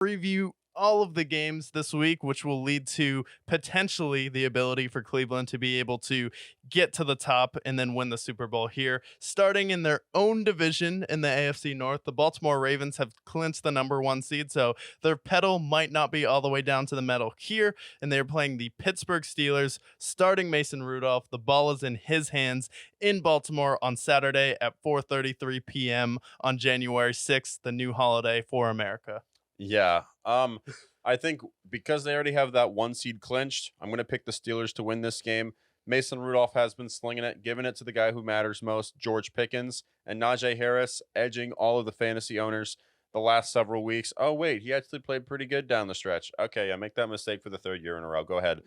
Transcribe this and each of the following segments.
preview all of the games this week, which will lead to potentially the ability for Cleveland to be able to get to the top and then win the Super Bowl here. Starting in their own division in the AFC North, the Baltimore Ravens have clinched the number 1 seed, so their pedal might not be all the way down to the metal here, and they're playing the Pittsburgh Steelers, starting Mason Rudolph. The ball is in his hands in Baltimore on Saturday at 4:33 p.m. on January 6th, the new holiday for America. Yeah. I think because they already have that 1 seed clinched, I'm going to pick the Steelers to win this game. Mason Rudolph has been slinging it, giving it to the guy who matters most, George Pickens, and Najee Harris edging all of the fantasy owners the last several weeks. Oh, wait, he actually played pretty good down the stretch. Okay, yeah, make that mistake for the 3rd year in a row. Go ahead.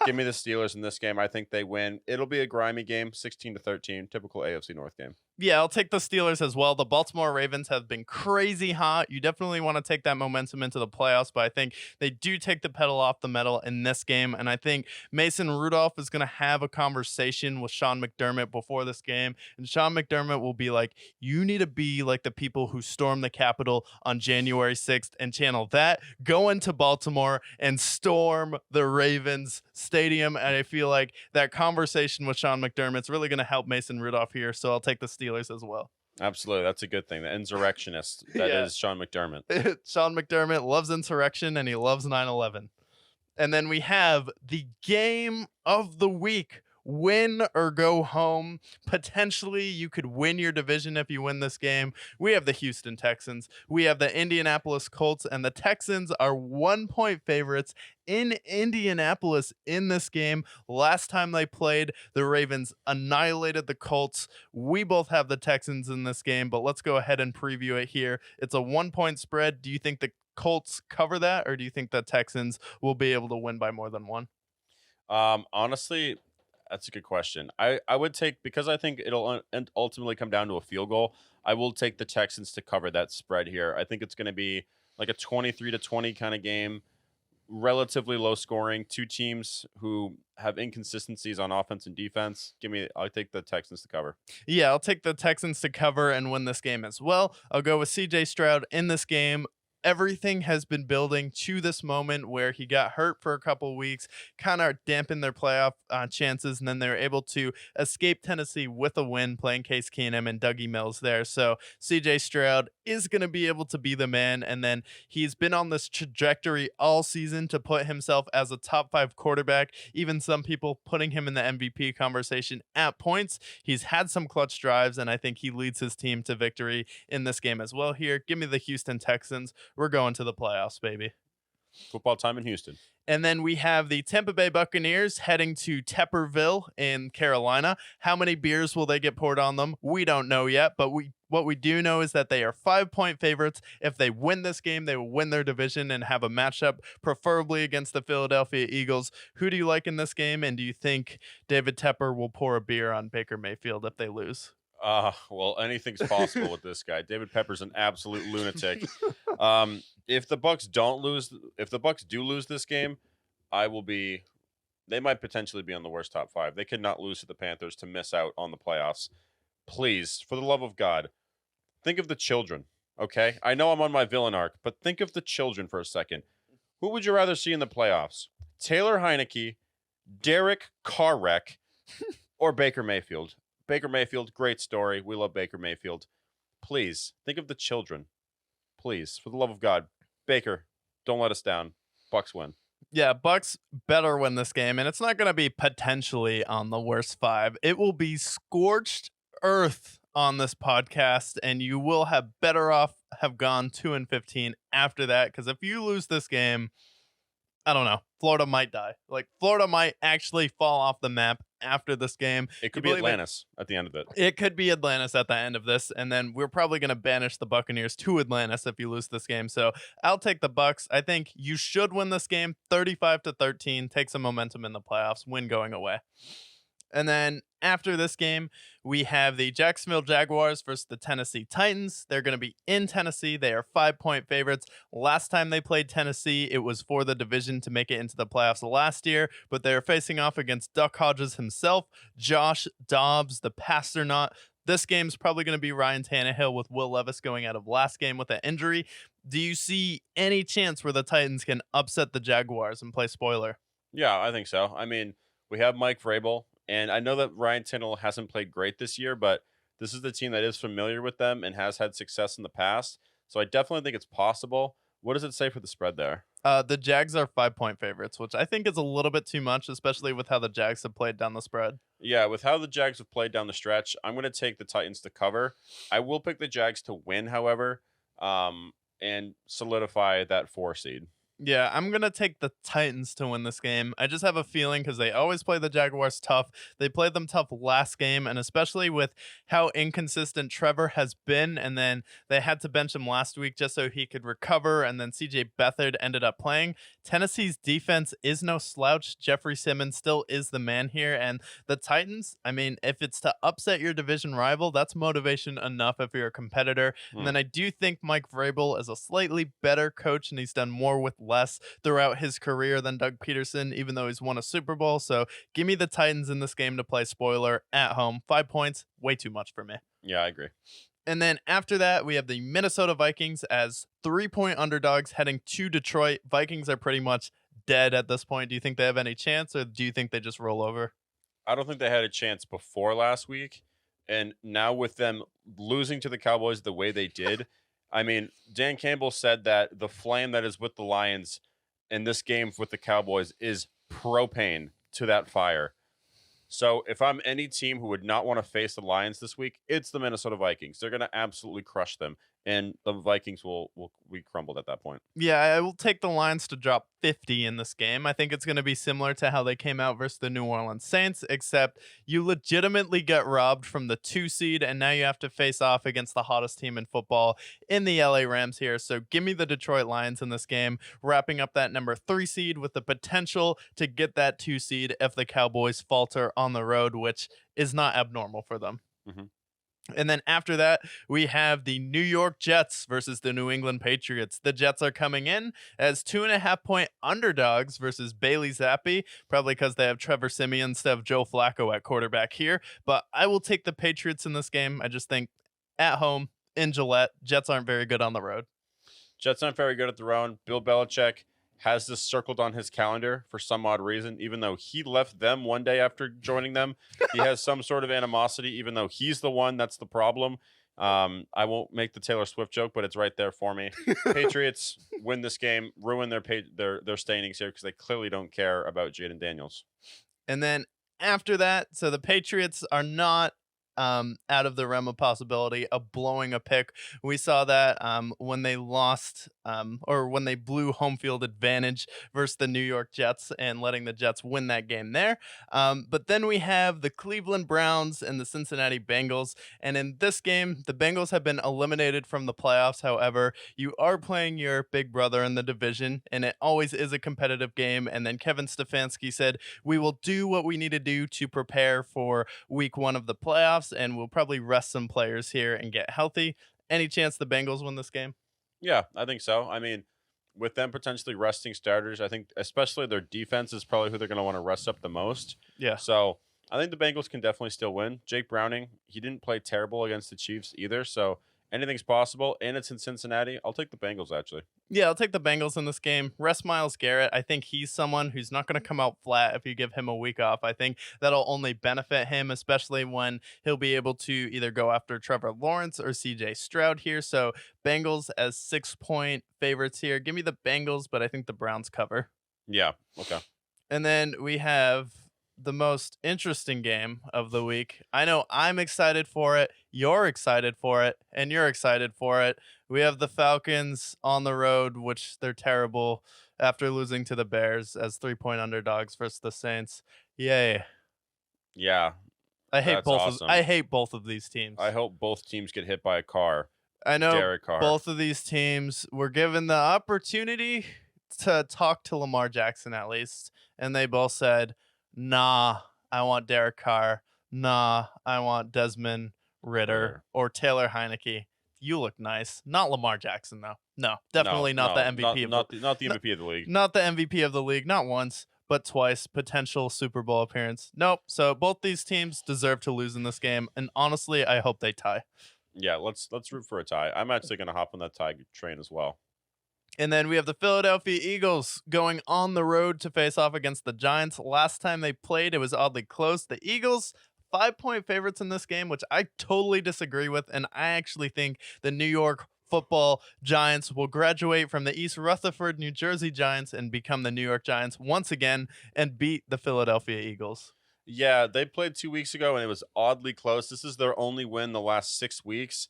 Give me the Steelers in this game. I think they win. It'll be a grimy game, 16-13, typical AFC North game. Yeah, I'll take the Steelers as well. The Baltimore Ravens have been crazy hot. You definitely want to take that momentum into the playoffs, but I think they do take the pedal off the metal in this game. And I think Mason Rudolph is going to have a conversation with Sean McDermott before this game. And Sean McDermott will be like, you need to be like the people who stormed the Capitol on January 6th and channel that. Go into Baltimore and storm the Ravens stadium. And I feel like that conversation with Sean McDermott is really going to help Mason Rudolph here. So I'll take the Steelers as well. Absolutely. That's a good thing. The insurrectionist. That is Sean McDermott. Sean McDermott loves insurrection and he loves 9/11. And then we have the game of the week. Win or go home. Potentially, you could win your division if you win this game. We have the Houston Texans. We have the Indianapolis Colts, and the Texans are 1-point favorites in Indianapolis in this game. Last time they played, the Ravens annihilated the Colts. We both have the Texans in this game, but let's go ahead and preview it here. It's a 1-point spread. Do you think the Colts cover that, or do you think the Texans will be able to win by more than one? Honestly, that's a good question. I would take, because I think it'll ultimately come down to a field goal, I will take the Texans to cover that spread here. I think it's going to be like a 23-20 kind of game, relatively low scoring, two teams who have inconsistencies on offense and defense. I'll take the Texans to cover. Yeah, I'll take the Texans to cover and win this game as well. I'll go with CJ Stroud in this game. Everything has been building to this moment where he got hurt for a couple weeks, kind of dampened their playoff chances, and then they were able to escape Tennessee with a win, playing Case Keenum and Dougie Mills there. So CJ Stroud is going to be able to be the man, and then he's been on this trajectory all season to put himself as a top 5 quarterback, even some people putting him in the MVP conversation at points. He's had some clutch drives, and I think he leads his team to victory in this game as well here. Give me the Houston Texans. We're going to the playoffs, baby. Football time in Houston. And then we have the Tampa Bay Buccaneers heading to Tepperville in Carolina. How many beers will they get poured on them? We don't know yet, but what we do know is that they are 5-point favorites. If they win this game, they will win their division and have a matchup, preferably against the Philadelphia Eagles. Who do you like in this game? And do you think David Tepper will pour a beer on Baker Mayfield if they lose? Well, anything's possible with this guy. David Pepper's an absolute lunatic. If the Bucks do lose this game, they might potentially be on the worst top 5. They could not lose to the Panthers to miss out on the playoffs. Please, for the love of God, think of the children, okay? I know I'm on my villain arc, but think of the children for a second. Who would you rather see in the playoffs? Taylor Heineke, Derek Carwreck, or Baker Mayfield? Baker Mayfield, great story. We love Baker Mayfield. Please, think of the children. Please, for the love of God. Baker, don't let us down. Bucks win. Yeah, Bucks better win this game, and it's not going to be potentially on the worst 5. It will be scorched earth on this podcast, and you will have gone 2-15 after that, because if you lose this game, I don't know, Florida might die. Like, Florida might actually fall off the map after this game. It could be Atlantis at the end of it. It could be Atlantis at the end of this, and then we're probably going to banish the Buccaneers to Atlantis if you lose this game. So I'll take the Bucks. I think you should win this game 35-13, take some momentum in the playoffs, win going away. And then after this game, we have the Jacksonville Jaguars versus the Tennessee Titans. They're going to be in Tennessee. They are 5-point favorites. Last time they played Tennessee, it was for the division to make it into the playoffs last year, but they're facing off against Duck Hodges himself, Josh Dobbs, the Passernaut. This game's probably going to be Ryan Tannehill with Will Levis going out of last game with an injury. Do you see any chance where the Titans can upset the Jaguars and play spoiler? Yeah, I think so. I mean, we have Mike Vrabel, and I know that Ryan Tannehill hasn't played great this year, but this is the team that is familiar with them and has had success in the past. So I definitely think it's possible. What does it say for the spread there? The Jags are 5-point favorites, which I think is a little bit too much, especially with how the Jags have played down the spread. Yeah, with how the Jags have played down the stretch, I'm going to take the Titans to cover. I will pick the Jags to win, however, and solidify that 4 seed. Yeah, I'm going to take the Titans to win this game. I just have a feeling because they always play the Jaguars tough. They played them tough last game, and especially with how inconsistent Trevor has been, and then they had to bench him last week just so he could recover, and then CJ Beathard ended up playing. Tennessee's defense is no slouch. Jeffrey Simmons still is the man here, and the Titans, I mean, if it's to upset your division rival, that's motivation enough if you're a competitor. And Hmm. then I do think Mike Vrabel is a slightly better coach, and he's done more with less throughout his career than Doug Peterson, even though he's won a Super Bowl. So give me the Titans in this game to play spoiler at home. 5 points, way too much for me. Yeah, I agree. And then after that, we have the Minnesota Vikings as 3-point underdogs heading to Detroit. Vikings are pretty much dead at this point. Do you think they have any chance, or do you think they just roll over? I don't think they had a chance before last week. And now with them losing to the Cowboys the way they did, I mean, Dan Campbell said that the flame that is with the Lions in this game with the Cowboys is propane to that fire. So if I'm any team who would not want to face the Lions this week, it's the Minnesota Vikings. They're going to absolutely crush them, and the Vikings will be crumbled at that point. Yeah, I will take the Lions to drop 50 in this game. I think it's going to be similar to how they came out versus the New Orleans Saints, except you legitimately get robbed from the 2 seed, and now you have to face off against the hottest team in football in the LA Rams here. So give me the Detroit Lions in this game, wrapping up that number 3 seed with the potential to get that 2 seed if the Cowboys falter on the road, which is not abnormal for them. Hmm. And then after that, we have the New York Jets versus the New England Patriots. The Jets are coming in as 2.5-point underdogs versus Bailey Zappi, probably because they have Trevor Siemian instead of Joe Flacco at quarterback here. But I will take the Patriots in this game. I just think at home in Gillette, Jets aren't very good on the road. Jets aren't very good at their own. Bill Belichick has this circled on his calendar for some odd reason, even though he left them one day after joining them. He has some sort of animosity, even though he's the one that's the problem. I won't make the Taylor Swift joke, but it's right there for me. Patriots win this game, ruin their standings here because they clearly don't care about Jaden Daniels. And then after that, so the Patriots are not out of the realm of possibility of blowing a pick. We saw that when they lost or when they blew home field advantage versus the New York Jets and letting the Jets win that game there. But then we have the Cleveland Browns and the Cincinnati Bengals. And in this game, the Bengals have been eliminated from the playoffs. However, you are playing your big brother in the division, and it always is a competitive game. And then Kevin Stefanski said, we will do what we need to do to prepare for week 1 of the playoffs, and we'll probably rest some players here and get healthy. Any chance the Bengals win this game? Yeah, I think so. I mean, with them potentially resting starters, I think especially their defense is probably who they're going to want to rest up the most. Yeah. So I think the Bengals can definitely still win. Jake Browning, he didn't play terrible against the Chiefs either. So anything's possible, and it's in Cincinnati. I'll take the Bengals, actually. Yeah, I'll take the Bengals in this game. Rest Miles Garrett. I think he's someone who's not going to come out flat if you give him a week off. I think that'll only benefit him, especially when he'll be able to either go after Trevor Lawrence or CJ Stroud here. So Bengals as 6-point favorites here. Give me the Bengals, but I think the Browns cover. Yeah, okay. And then we have the most interesting game of the week. I know I'm excited for it, you're excited for it, and you're excited for it. We have the Falcons on the road, which they're terrible after losing to the Bears as 3-point underdogs versus the Saints. Yay. Yeah, I hate that's both awesome. I hate both of these teams. I hope both teams get hit by a car. I know Derek Carr. both of these teams were given the opportunity to talk to Lamar Jackson at least, and they both said, nah, I want Derek Carr. Nah, I want Desmond Ritter or Taylor Heineke. You look nice. Not Lamar Jackson, though. No, definitely not the MVP not the MVP of the league. not the MVP of the league. Not once, but twice. Potential Super Bowl appearance. Nope. So both these teams deserve to lose in this game, and honestly, I hope they tie. Yeah, let's root for a tie. I'm actually going to hop on that tie train as well. And then we have the Philadelphia Eagles going on the road to face off against the Giants. Last time they played, it was oddly close. The Eagles, 5-point favorites in this game, which I totally disagree with. And I actually think the New York Football Giants will graduate from the East Rutherford, New Jersey Giants and become the New York Giants once again and beat the Philadelphia Eagles. Yeah, they played 2 weeks ago and it was oddly close. This is their only win the last 6 weeks.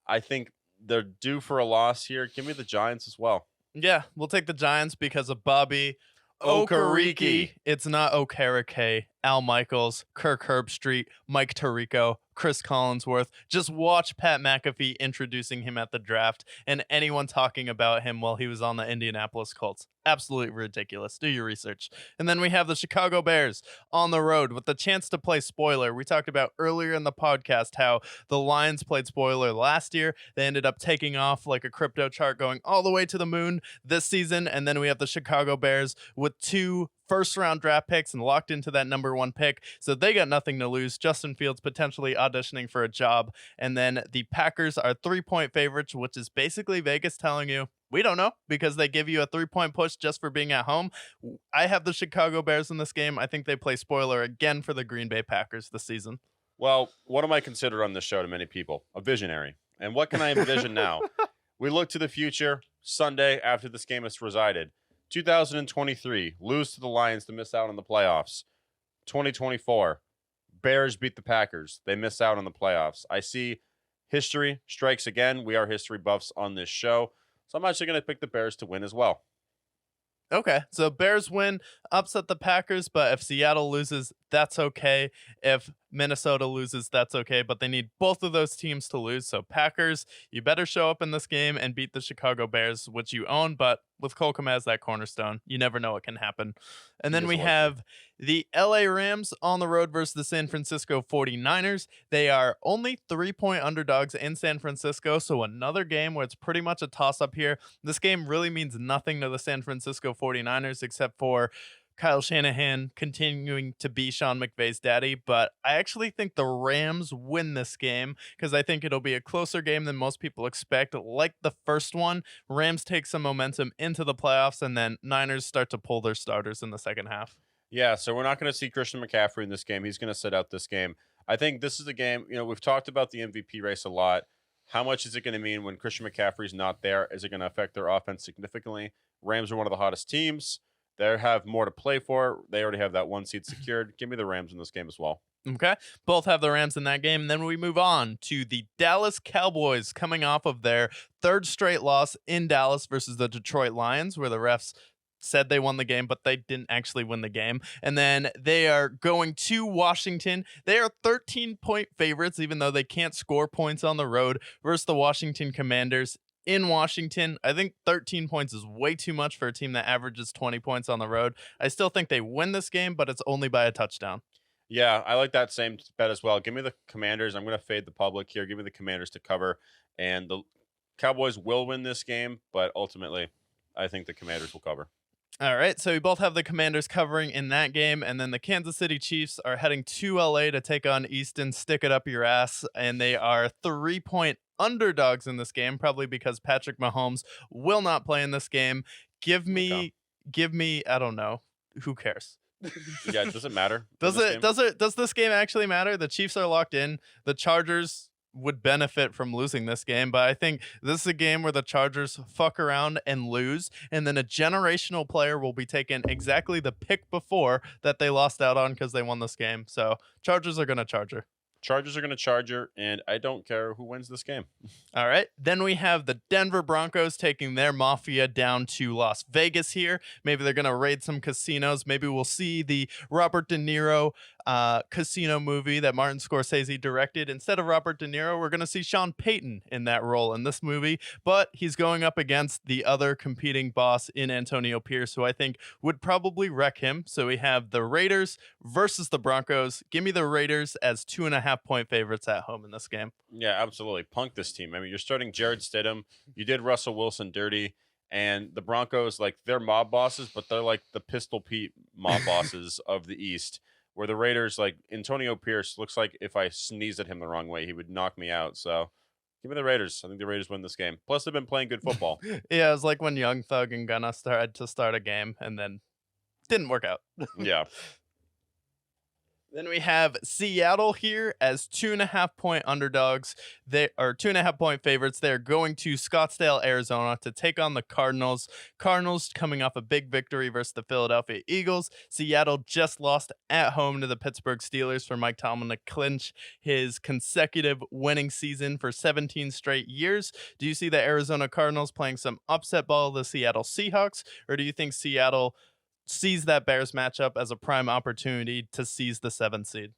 I think they're due for a loss here. Give me the Giants as well. Yeah, we'll take the Giants because of Bobby Okereke. It's not Okereke, Al Michaels, Kirk Herbstreit, Mike Tirico, Chris Collinsworth. Just watch Pat McAfee introducing him at the draft and anyone talking about him while he was on the Indianapolis Colts. Absolutely ridiculous. Do your research. And then we have the Chicago Bears on the road with the chance to play spoiler. We talked about earlier in the podcast how the Lions played spoiler last year. They ended up taking off like a crypto chart going all the way to the moon this season. And then we have the Chicago Bears with 2 first-round draft picks and locked into that number 1 pick. So they got nothing to lose. Justin Fields potentially auditioning for a job. And then the Packers are 3-point favorites, which is basically Vegas telling you, we don't know because they give you a 3-point push just for being at home. I have the Chicago Bears in this game. I think they play spoiler again for the Green Bay Packers this season. Well, what am I considered on this show to many people? A visionary. And what can I envision now? We look to the future. Sunday, after this game has resided. 2023, lose to the Lions to miss out on the playoffs. 2024, Bears beat the Packers. They miss out on the playoffs. I see history strikes again. We are history buffs on this show. So I'm actually going to pick the Bears to win as well. Okay, so Bears win, upset the Packers, but if Seattle loses, that's okay. If Minnesota loses, that's okay, but they need both of those teams to lose. So Packers, you better show up in this game and beat the Chicago Bears, which you own, but with Cole Kmet as that cornerstone, you never know what can happen. And then we have the LA Rams on the road versus the San Francisco 49ers. They are only 3-point underdogs in San Francisco, so another game where it's pretty much a toss-up here. This game really means nothing to the San Francisco 49ers except for Kyle Shanahan continuing to be Sean McVay's daddy, but I actually think the Rams win this game because I think it'll be a closer game than most people expect. Like the first one, Rams take some momentum into the playoffs, and then Niners start to pull their starters in the second half. Yeah, so we're not going to see Christian McCaffrey in this game. He's going to sit out this game. I think this is a game, we've talked about the MVP race a lot. How much is it going to mean when Christian McCaffrey's not there? Is it going to affect their offense significantly? Rams are one of the hottest teams. They have more to play for. They already have that 1 seed secured. Give me the Rams in this game as well. Okay. Both have the Rams in that game. And then we move on to the Dallas Cowboys coming off of their 3rd straight loss in Dallas versus the Detroit Lions, where the refs said they won the game, but they didn't actually win the game. And then they are going to Washington. They are 13-point favorites, even though they can't score points on the road versus the Washington Commanders. In Washington, I think 13 points is way too much for a team that averages 20 points on the road. I still think they win this game, but it's only by a touchdown. Yeah, I like that same bet as well. Give me the Commanders. I'm going to fade the public here. Give me the Commanders to cover. And the Cowboys will win this game, but ultimately, I think the Commanders will cover. All right, so we both have the Commanders covering in that game, and then the Kansas City Chiefs are heading to LA to take on Easton. Stick it up your ass, and they are 3-point underdogs in this game, probably because Patrick Mahomes will not play in this game. Give me, I don't know. Who cares? Yeah, does it matter? Does this game actually matter? The Chiefs are locked in. The Chargers would benefit from losing this game, but I think this is a game where the Chargers fuck around and lose, and then a generational player will be taking exactly the pick before that they lost out on because they won this game. So Chargers are going to Charger. Chargers are going to Charger, and I don't care who wins this game. All right. Then we have the Denver Broncos taking their mafia down to Las Vegas here. Maybe they're going to raid some casinos. Maybe we'll see the Robert De Niro casino movie that Martin Scorsese directed. Instead of Robert De Niro, we're going to see Sean Payton in that role in this movie, but he's going up against the other competing boss in Antonio Pierce, who I think would probably wreck him. So we have the Raiders versus the Broncos. Give me the Raiders as 2.5-point favorites at home in this game. Yeah, absolutely. Punk this team. I mean, you're starting Jared Stidham. You did Russell Wilson dirty. And the Broncos, like, they're mob bosses, but they're like the Pistol Pete mob bosses of the East. Where the Raiders, like, Antonio Pierce looks like if I sneeze at him the wrong way, he would knock me out. So Give me the Raiders. I think the Raiders win this game. Plus, they've been playing good football. Yeah, it's like when Young Thug and Gunna started to start a game and then didn't work out. Yeah. Then we have Seattle here as 2.5 point underdogs. They are 2.5 point favorites. They're going to Scottsdale, Arizona to take on the Cardinals. Cardinals coming off a big victory versus the Philadelphia Eagles. Seattle just lost at home to the Pittsburgh Steelers for Mike Tomlin to clinch his consecutive winning season for 17 straight years. Do you see the Arizona Cardinals playing some upset ball to the Seattle Seahawks, or do you think Seattle sees that Bears matchup as a prime opportunity to seize the 7th seed?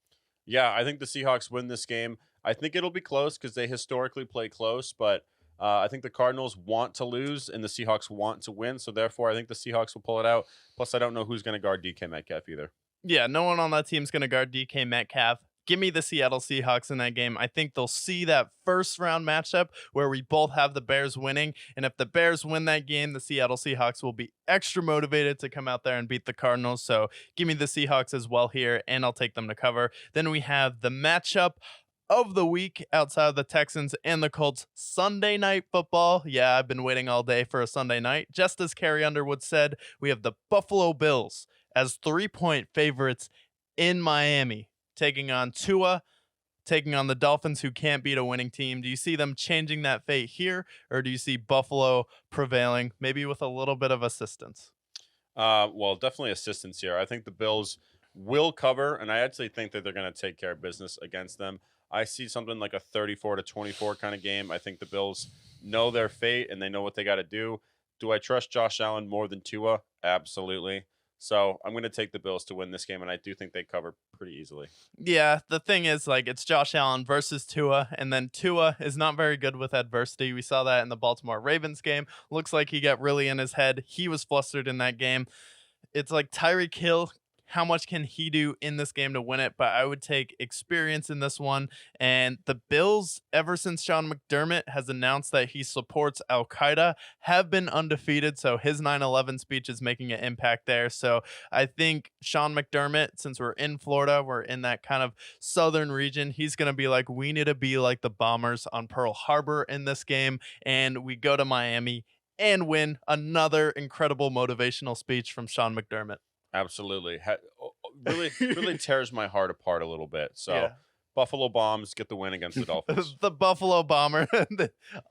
Yeah, I think the Seahawks win this game. I think it'll be close because they historically play close, but I think the Cardinals want to lose and the Seahawks want to win. So therefore, I think the Seahawks will pull it out. Plus, I don't know who's going to guard DK Metcalf either. Yeah, no one on that team's going to guard DK Metcalf. Give me the Seattle Seahawks in that game. I think they'll see that first round matchup where we both have the Bears winning. And if the Bears win that game, the Seattle Seahawks will be extra motivated to come out there and beat the Cardinals. So give me the Seahawks as well here, and I'll take them to cover. Then we have the matchup of the week outside of the Texans and the Colts, Sunday night football. Yeah, I've been waiting all day for a Sunday night. Just as Carrie Underwood said, we have the Buffalo Bills as 3 point favorites in Miami, taking on Tua, taking on the Dolphins, who can't beat a winning team. Do you see them changing that fate here, or do you see Buffalo prevailing, maybe with a little bit of assistance? Well, definitely assistance here. I think the Bills will cover, and I actually think that they're going to take care of business against them. I see something like a 34-24 kind of game. I think the Bills know their fate and they know what they got to do. Do I trust Josh Allen more than Tua? Absolutely. So I'm going to take the Bills to win this game, and I do think they cover pretty easily. Yeah, the thing is, like, it's Josh Allen versus Tua, and then Tua is not very good with adversity. We saw that in the Baltimore Ravens game. Looks like he got really in his head. He was flustered in that game. It's like Tyreek Hill. How much can he do in this game to win it? But I would take experience in this one. And the Bills, ever since Sean McDermott has announced that he supports Al Qaeda, have been undefeated. So his 9/11 speech is making an impact there. So I think Sean McDermott, since we're in Florida, we're in that kind of southern region, he's going to be like, we need to be like the Bombers on Pearl Harbor in this game. And we go to Miami and win. Another incredible motivational speech from Sean McDermott. Absolutely. Really, really tears my heart apart a little bit. So Yeah. Buffalo Bombs get the win against the Dolphins. The Buffalo Bomber.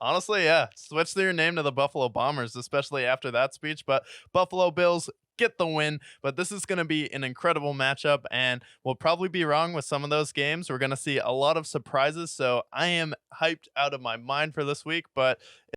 Honestly, yeah. Switch their name to the Buffalo Bombers, especially after that speech. But Buffalo Bills get the win. But this is going to be an incredible matchup, and we'll probably be wrong with some of those games. We're going to see a lot of surprises. So I am hyped out of my mind for this week. But